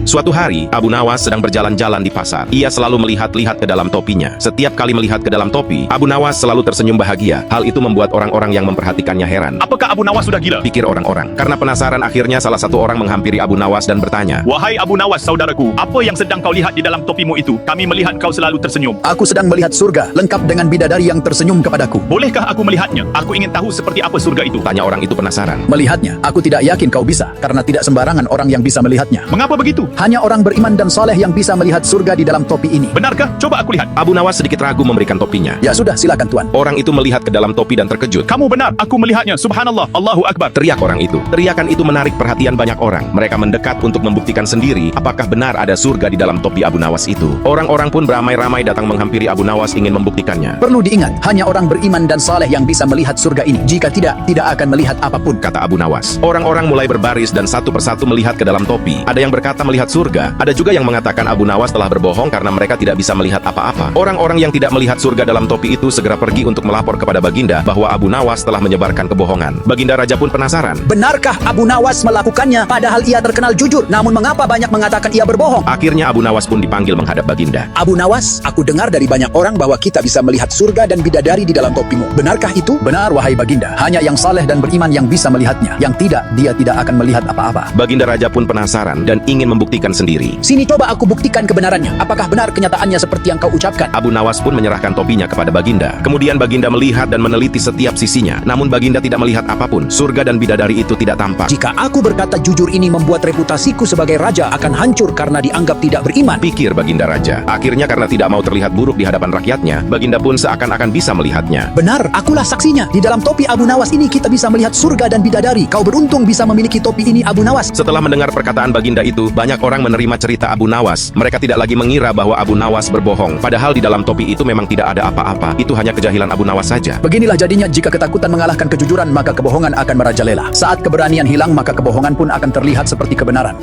Suatu hari, Abu Nawas sedang berjalan-jalan di pasar. Ia selalu melihat-lihat ke dalam topinya. Setiap kali melihat ke dalam topi, Abu Nawas selalu tersenyum bahagia. Hal itu membuat orang-orang yang memperhatikannya heran. Apakah Abu Nawas sudah gila? Pikir orang-orang. Karena penasaran, akhirnya salah satu orang menghampiri Abu Nawas dan bertanya, Wahai Abu Nawas, saudaraku, apa yang sedang kau lihat di dalam topimu itu? Kami melihat kau selalu tersenyum. Aku sedang melihat surga, lengkap dengan bidadari yang tersenyum kepadaku. Bolehkah aku melihatnya? Aku ingin tahu seperti apa surga itu. tanya orang itu penasaran. Melihatnya, aku tidak yakin kau bisa, karena tidak sembarangan orang yang bisa melihatnya. Mengapa begitu? Hanya orang beriman dan soleh yang bisa melihat surga di dalam topi ini. Benarkah? Coba aku lihat. Abu Nawas sedikit ragu memberikan topinya. Ya sudah, silakan tuan. Orang itu melihat ke dalam topi dan terkejut. Kamu benar, aku melihatnya. Subhanallah, Allahu Akbar. Teriak orang itu. Teriakan itu menarik perhatian banyak orang. Mereka mendekat untuk membuktikan sendiri apakah benar ada surga di dalam topi Abu Nawas itu. Orang-orang pun beramai-ramai datang menghampiri Abu Nawas ingin membuktikannya. Perlu diingat, hanya orang beriman dan saleh yang bisa melihat surga ini. Jika tidak akan melihat apapun. Kata Abu Nawas. Orang-orang mulai berbaris dan satu persatu melihat ke dalam topi. Ada yang berkata melihat surga. Ada juga yang mengatakan Abu Nawas telah berbohong karena mereka tidak bisa melihat apa-apa. Orang-orang yang tidak melihat surga dalam topi itu segera pergi untuk melapor kepada Baginda bahwa Abu Nawas telah menyebarkan kebohongan. Baginda Raja pun penasaran. Benarkah Abu Nawas melakukannya padahal ia terkenal jujur? Namun mengapa banyak mengatakan ia berbohong? Akhirnya Abu Nawas pun dipanggil menghadap Baginda. Abu Nawas, aku dengar dari banyak orang bahwa kita bisa melihat surga dan bidadari di dalam topimu. Benarkah itu? Benar, wahai Baginda. Hanya yang saleh dan beriman yang bisa melihatnya. Yang tidak, dia tidak akan melihat apa-apa. Baginda Raja pun penasaran dan ingin membuktikan sendiri. Sini coba aku buktikan kebenarannya. Apakah benar kenyataannya seperti yang kau ucapkan? Abu Nawas pun menyerahkan topinya kepada Baginda. Kemudian Baginda melihat dan meneliti setiap sisinya. Namun Baginda tidak melihat apapun. Surga dan bidadari itu tidak tampak. Jika aku berkata jujur, ini membuat reputasiku sebagai raja akan hancur karena dianggap tidak beriman. Pikir Baginda Raja. Akhirnya karena tidak mau terlihat buruk di hadapan rakyatnya, Baginda pun seakan-akan bisa melihatnya. Benar, akulah saksinya. Di dalam topi Abu Nawas ini kita bisa melihat surga dan bidadari. Kau beruntung bisa memiliki topi ini, Abu Nawas. Setelah mendengar perkataan Baginda itu, banyak orang menerima cerita Abu Nawas. Mereka tidak lagi mengira bahwa Abu Nawas berbohong. Padahal di dalam topi itu memang tidak ada apa-apa. Itu hanya kejahilan Abu Nawas saja. Beginilah jadinya jika ketakutan mengalahkan kejujuran, maka kebohongan akan merajalela. Saat keberanian hilang, maka kebohongan pun akan terlihat seperti kebenaran.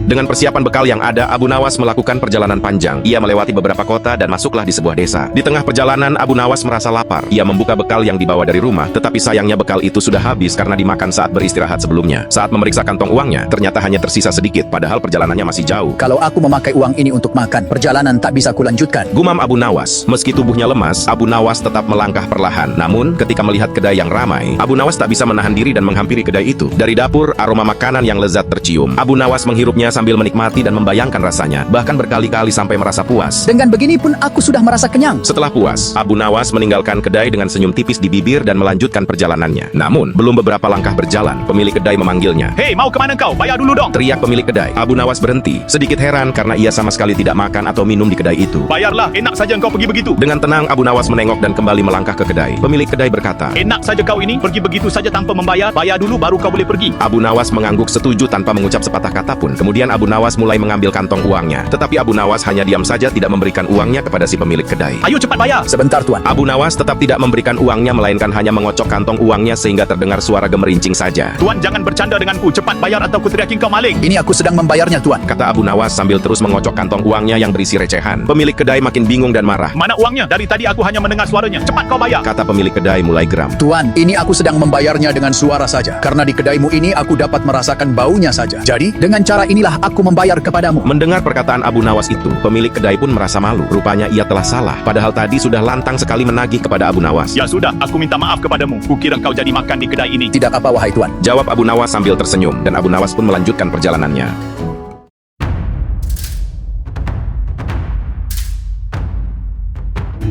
Dengan persiapan bekal yang ada, Abu Nawas melakukan perjalanan panjang. Ia melewati beberapa kota dan masuklah di sebuah desa. Di tengah perjalanan, Abu Nawas merasa lapar. Ia membuka bekal yang dibawa dari rumah, tetapi sayangnya bekal itu sudah habis karena dimakan saat beristirahat sebelumnya. Saat memeriksa kantong uangnya, ternyata hanya tersisa sedikit, padahal perjalanannya masih jauh. Kalau aku memakai uang ini untuk makan, perjalanan tak bisa kulanjutkan. Gumam Abu Nawas. Meski tubuhnya lemas, Abu Nawas tetap melangkah perlahan. Namun, ketika melihat kedai yang ramai, Abu Nawas tak bisa menahan diri dan menghampiri kedai itu. Dari dapur, aroma makanan yang lezat tercium. Abu Nawas menghirupnya sambil menikmati dan membayangkan rasanya, bahkan berkali-kali sampai merasa puas. Dengan begini pun aku sudah merasa kenyang. Setelah puas, Abu Nawas meninggalkan kedai dengan senyum tipis di bibir dan melanjutkan perjalanannya. Namun, belum beberapa langkah berjalan, pemilik kedai memanggilnya. Hei, mau kemana kau? Bayar dulu dong. Teriak pemilik kedai. Abu Nawas berhenti, sedikit heran karena ia sama sekali tidak makan atau minum di kedai itu. Bayarlah, enak saja engkau pergi begitu. Dengan tenang, Abu Nawas menengok dan kembali melangkah ke kedai. Pemilik kedai berkata, Enak saja kau ini, pergi begitu saja tanpa membayar. Bayar dulu baru kau boleh pergi. Abu Nawas mengangguk setuju tanpa mengucap sepatah kata pun. Kemudian Abu Nawas mulai mengambil kantong uangnya. Tetapi Abu Nawas hanya diam saja, tidak memberikan uangnya kepada si pemilik kedai. Ayo cepat bayar. Sebentar, tuan. Abu Nawas tetap tidak memberikan uangnya, melainkan hanya mengocok kantong uangnya sehingga terdengar suara gemerincing saja. Tuan, jangan bercanda denganku. Cepat bayar atau ku teriakin kau maling. Ini aku sedang membayarnya, tuan. Kata Abu Nawas sambil terus mengocok kantong uangnya yang berisi recehan. Pemilik kedai makin bingung dan marah. Mana uangnya? Dari tadi aku hanya mendengar suaranya. Cepat kau bayar. Kata pemilik kedai mulai geram. Tuan, ini aku sedang membayarnya dengan suara saja. Karena di kedaimu ini aku dapat merasakan baunya saja. Jadi, dengan cara inilah aku membayar kepadamu. Mendengar perkataan Abu Nawas itu, pemilik kedai pun merasa malu. Rupanya ia telah salah. Padahal tadi sudah lantang sekali menagih kepada Abu Nawas. Ya sudah, aku minta maaf kepadamu. Kukira kau jadi makan di kedai ini. Tidak apa, wahai tuan. Jawab Abu Nawas sambil tersenyum, dan Abu Nawas pun melanjutkan perjalanannya.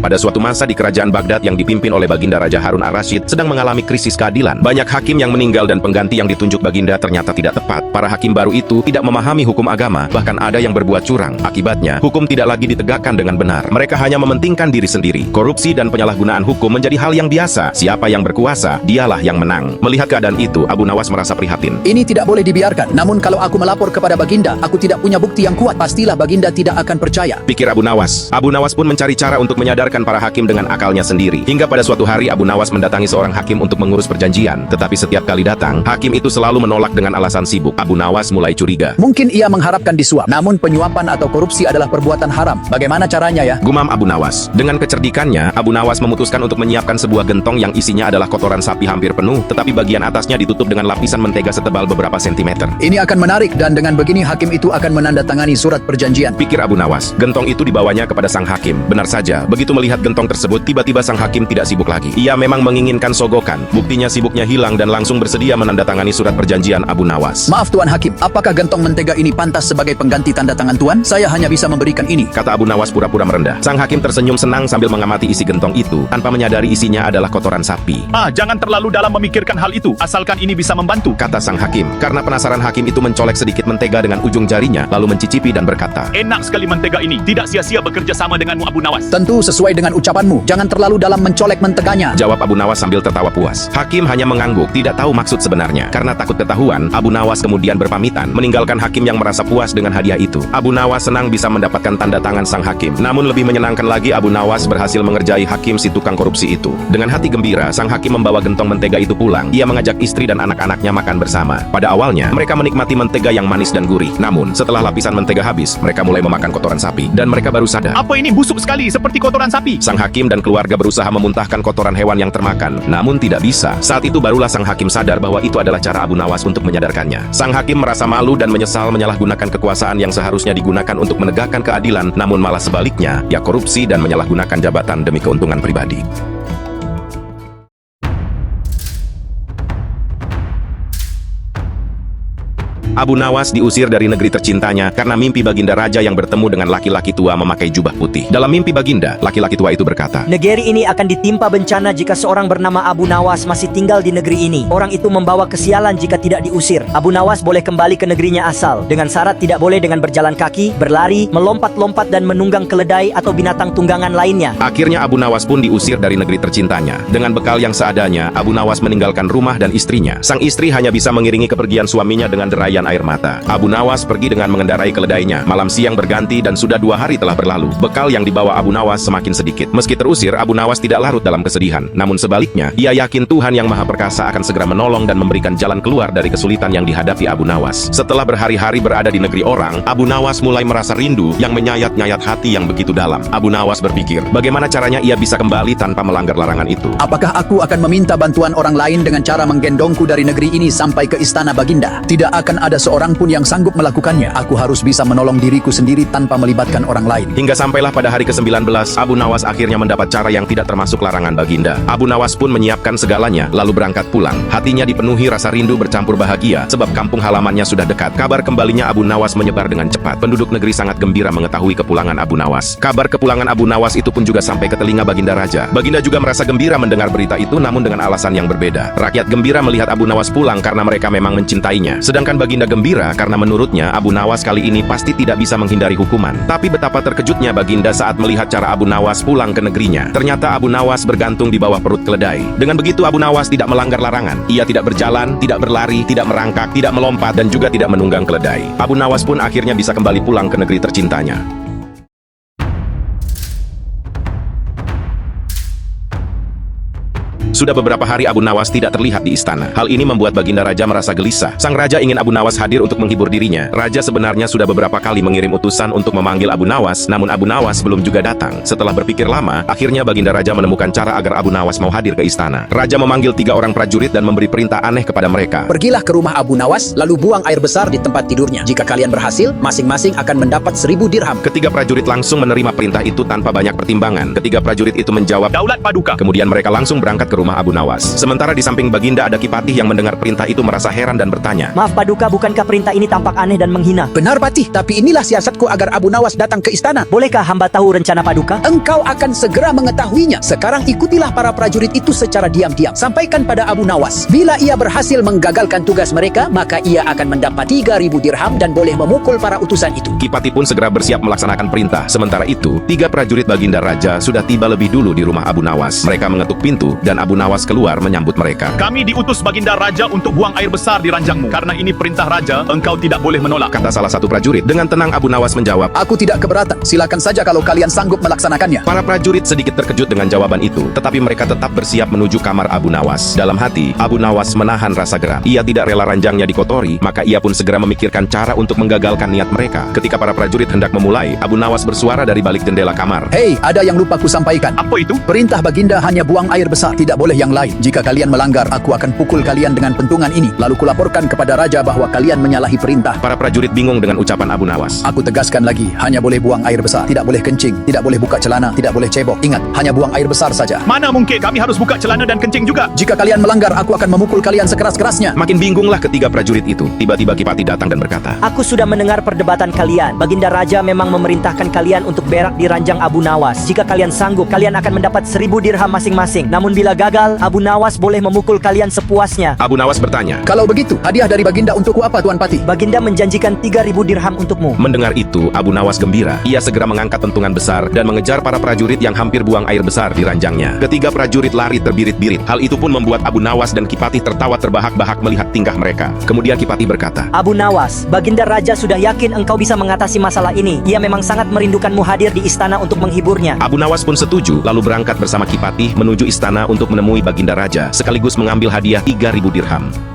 Pada suatu masa di kerajaan Baghdad yang dipimpin oleh Baginda Raja Harun Ar-Rasyid sedang mengalami krisis keadilan. Banyak hakim yang meninggal dan pengganti yang ditunjuk Baginda ternyata tidak tepat. Para hakim baru itu tidak memahami hukum agama, bahkan ada yang berbuat curang. Akibatnya, hukum tidak lagi ditegakkan dengan benar. Mereka hanya mementingkan diri sendiri. Korupsi dan penyalahgunaan hukum menjadi hal yang biasa. Siapa yang berkuasa, dialah yang menang. Melihat keadaan itu, Abu Nawas merasa prihatin. Ini tidak boleh dibiarkan. Namun kalau aku melapor kepada Baginda, aku tidak punya bukti yang kuat. Pastilah Baginda tidak akan percaya. Pikir Abu Nawas. Abu Nawas pun mencari cara untuk menyadarkan menyalahkan para hakim dengan akalnya sendiri. Hingga pada suatu hari Abu Nawas mendatangi seorang hakim untuk mengurus perjanjian. Tetapi setiap kali datang, hakim itu selalu menolak dengan alasan sibuk. Abu Nawas mulai curiga. Mungkin ia mengharapkan disuap, namun penyuapan atau korupsi adalah perbuatan haram. Bagaimana caranya ya? Gumam Abu Nawas. Dengan kecerdikannya, Abu Nawas memutuskan untuk menyiapkan sebuah gentong yang isinya adalah kotoran sapi hampir penuh, tetapi bagian atasnya ditutup dengan lapisan mentega setebal beberapa sentimeter. Ini akan menarik dan dengan begini hakim itu akan menandatangani surat perjanjian. Pikir Abu Nawas. Gentong itu dibawanya kepada sang hakim. Benar saja, begitu melihat gentong tersebut, tiba-tiba sang hakim tidak sibuk lagi. Ia memang menginginkan sogokan. Buktinya sibuknya hilang dan langsung bersedia menandatangani surat perjanjian Abu Nawas. Maaf Tuan Hakim, apakah gentong mentega ini pantas sebagai pengganti tanda tangan Tuan? Saya hanya bisa memberikan ini, kata Abu Nawas pura-pura merendah. Sang hakim tersenyum senang sambil mengamati isi gentong itu, tanpa menyadari isinya adalah kotoran sapi. Jangan terlalu dalam memikirkan hal itu, asalkan ini bisa membantu, kata sang hakim. Karena penasaran, hakim itu mencolek sedikit mentega dengan ujung jarinya, lalu mencicipi dan berkata, enak sekali mentega ini, tidak sia-sia bekerja sama denganmu Abu Nawas. Tentu sesuai dengan ucapanmu, jangan terlalu dalam mencolek menteganya, jawab Abu Nawas sambil tertawa puas. Hakim hanya mengangguk, tidak tahu maksud sebenarnya. Karena takut ketahuan, Abu Nawas kemudian berpamitan, meninggalkan hakim yang merasa puas dengan hadiah itu. Abu Nawas senang bisa mendapatkan tanda tangan sang hakim. Namun lebih menyenangkan lagi, Abu Nawas berhasil mengerjai hakim si tukang korupsi itu. Dengan hati gembira, sang hakim membawa gentong mentega itu pulang. Ia mengajak istri dan anak-anaknya makan bersama. Pada awalnya, mereka menikmati mentega yang manis dan gurih. Namun, setelah lapisan mentega habis, mereka mulai memakan kotoran sapi. Dan mereka baru sadar, apa ini busuk sekali seperti kotoran sapi. Sang hakim dan keluarga berusaha memuntahkan kotoran hewan yang termakan. Namun tidak bisa. Saat itu barulah sang hakim sadar bahwa itu adalah cara Abu Nawas untuk menyadarkannya. Sang hakim merasa malu dan menyesal menyalahgunakan kekuasaan yang seharusnya digunakan untuk menegakkan keadilan, namun malah sebaliknya, ia korupsi dan menyalahgunakan jabatan demi keuntungan pribadi. Abu Nawas diusir dari negeri tercintanya karena mimpi Baginda Raja yang bertemu dengan laki-laki tua memakai jubah putih. Dalam mimpi Baginda, laki-laki tua itu berkata, negeri ini akan ditimpa bencana jika seorang bernama Abu Nawas masih tinggal di negeri ini. Orang itu membawa kesialan jika tidak diusir. Abu Nawas boleh kembali ke negerinya asal, dengan syarat tidak boleh dengan berjalan kaki, berlari, melompat-lompat dan menunggang keledai atau binatang tunggangan lainnya. Akhirnya Abu Nawas pun diusir dari negeri tercintanya. Dengan bekal yang seadanya, Abu Nawas meninggalkan rumah dan istrinya. Sang istri hanya bisa mengiringi kepergian suaminya dengan derayan air mata. Abu Nawas pergi dengan mengendarai keledainya. Malam siang berganti dan sudah 2 hari telah berlalu. Bekal yang dibawa Abu Nawas semakin sedikit. Meski terusir, Abu Nawas tidak larut dalam kesedihan. Namun sebaliknya, ia yakin Tuhan yang Maha Perkasa akan segera menolong dan memberikan jalan keluar dari kesulitan yang dihadapi Abu Nawas. Setelah berhari-hari berada di negeri orang, Abu Nawas mulai merasa rindu yang menyayat-nyayat hati yang begitu dalam. Abu Nawas berpikir, bagaimana caranya ia bisa kembali tanpa melanggar larangan itu. Apakah aku akan meminta bantuan orang lain dengan cara menggendongku dari negeri ini sampai ke istana Baginda? Tidak akan ada seorang pun yang sanggup melakukannya. Aku harus bisa menolong diriku sendiri tanpa melibatkan orang lain. Hingga sampailah pada hari ke-19, Abu Nawas akhirnya mendapat cara yang tidak termasuk larangan Baginda. Abu Nawas pun menyiapkan segalanya, lalu berangkat pulang. Hatinya dipenuhi rasa rindu bercampur bahagia, sebab kampung halamannya sudah dekat. Kabar kembalinya Abu Nawas menyebar dengan cepat. Penduduk negeri sangat gembira mengetahui kepulangan Abu Nawas. Kabar kepulangan Abu Nawas itu pun juga sampai ke telinga Baginda Raja. Baginda juga merasa gembira mendengar berita itu, namun dengan alasan yang berbeda. Rakyat gembira melihat Abu Nawas pulang karena mereka memang mencintainya. Sedangkan Baginda gembira karena menurutnya Abu Nawas kali ini pasti tidak bisa menghindari hukuman. Tapi betapa terkejutnya Baginda saat melihat cara Abu Nawas pulang ke negerinya. Ternyata Abu Nawas bergantung di bawah perut keledai. Dengan begitu Abu Nawas tidak melanggar larangan. Ia tidak berjalan, tidak berlari, tidak merangkak, tidak melompat, dan juga tidak menunggang keledai. Abu Nawas pun akhirnya bisa kembali pulang ke negeri tercintanya. Sudah beberapa hari Abu Nawas tidak terlihat di istana. Hal ini membuat Baginda Raja merasa gelisah. Sang Raja ingin Abu Nawas hadir untuk menghibur dirinya. Raja sebenarnya sudah beberapa kali mengirim utusan untuk memanggil Abu Nawas, namun Abu Nawas belum juga datang. Setelah berpikir lama, akhirnya Baginda Raja menemukan cara agar Abu Nawas mau hadir ke istana. Raja memanggil 3 orang prajurit dan memberi perintah aneh kepada mereka. Pergilah ke rumah Abu Nawas, lalu buang air besar di tempat tidurnya. Jika kalian berhasil, masing-masing akan mendapat 1000 dirham. Ketiga prajurit langsung menerima perintah itu tanpa banyak pertimbangan. Ketiga prajurit itu menjawab, Daulat Paduka. Kemudian mereka langsung berangkat ke rumah Abu Nawas. Sementara di samping Baginda ada Kipatih yang mendengar perintah itu merasa heran dan bertanya, Maaf Paduka, bukankah perintah ini tampak aneh dan menghina? Benar Patih, tapi inilah siasatku agar Abu Nawas datang ke istana. Bolehkah hamba tahu rencana Paduka? Engkau akan segera mengetahuinya. Sekarang ikutilah para prajurit itu secara diam-diam. Sampaikan pada Abu Nawas, bila ia berhasil menggagalkan tugas mereka, maka ia akan mendapat 3000 dirham dan boleh memukul para utusan itu. Kipatih pun segera bersiap melaksanakan perintah. Sementara itu, 3 prajurit Baginda Raja sudah tiba lebih dulu di rumah Abu Nawas. Mereka mengetuk pintu dan Abu Abu Nawas keluar menyambut mereka. Kami diutus Baginda Raja untuk buang air besar di ranjangmu. Karena ini perintah Raja, engkau tidak boleh menolak. Kata salah satu prajurit. Dengan tenang Abu Nawas menjawab, Aku tidak keberatan. Silakan saja kalau kalian sanggup melaksanakannya. para prajurit sedikit terkejut dengan jawaban itu, tetapi mereka tetap bersiap menuju kamar Abu Nawas. Dalam hati, Abu Nawas menahan rasa geram. Ia tidak rela ranjangnya dikotori, maka ia pun segera memikirkan cara untuk menggagalkan niat mereka. Ketika para prajurit hendak memulai, Abu Nawas bersuara dari balik jendela kamar. Hei, ada yang lupa ku sampaikan. Apa itu? Perintah Baginda hanya buang air besar, tidak boleh yang lain. Jika kalian melanggar, aku akan pukul kalian dengan pentungan ini. Lalu kulaporkan kepada Raja bahwa kalian menyalahi perintah. Para prajurit bingung dengan ucapan Abu Nawas. Aku tegaskan lagi, hanya boleh buang air besar. Tidak boleh kencing, tidak boleh buka celana, tidak boleh cebok. Ingat, hanya buang air besar saja. Mana mungkin kami harus buka celana dan kencing juga? Jika kalian melanggar, aku akan memukul kalian sekeras-kerasnya. Makin bingunglah ketiga prajurit itu. Tiba-tiba Kipati datang dan berkata, Aku sudah mendengar perdebatan kalian. Baginda Raja memang memerintahkan kalian untuk berak di ranjang Abu Nawas. Jika kalian sanggup, kalian akan mendapat 1000 dirham masing-masing. Namun bila gagal, Abu Nawas boleh memukul kalian sepuasnya. Abu Nawas bertanya. Kalau begitu, hadiah dari Baginda untukku apa, Tuan Pati? Baginda menjanjikan 3000 dirham untukmu. Mendengar itu, Abu Nawas gembira. Ia segera mengangkat pentungan besar dan mengejar para prajurit yang hampir buang air besar di ranjangnya. Ketiga prajurit lari terbirit-birit. Hal itu pun membuat Abu Nawas dan Kipati tertawa terbahak-bahak melihat tingkah mereka. Kemudian Kipati berkata, Abu Nawas, Baginda Raja sudah yakin engkau bisa mengatasi masalah ini. Ia memang sangat merindukanmu hadir di istana untuk menghiburnya. Abu Nawas pun setuju, lalu berangkat bersama Kipati menuju istana untuk menemui Baginda Raja, sekaligus mengambil hadiah 3000 dirham.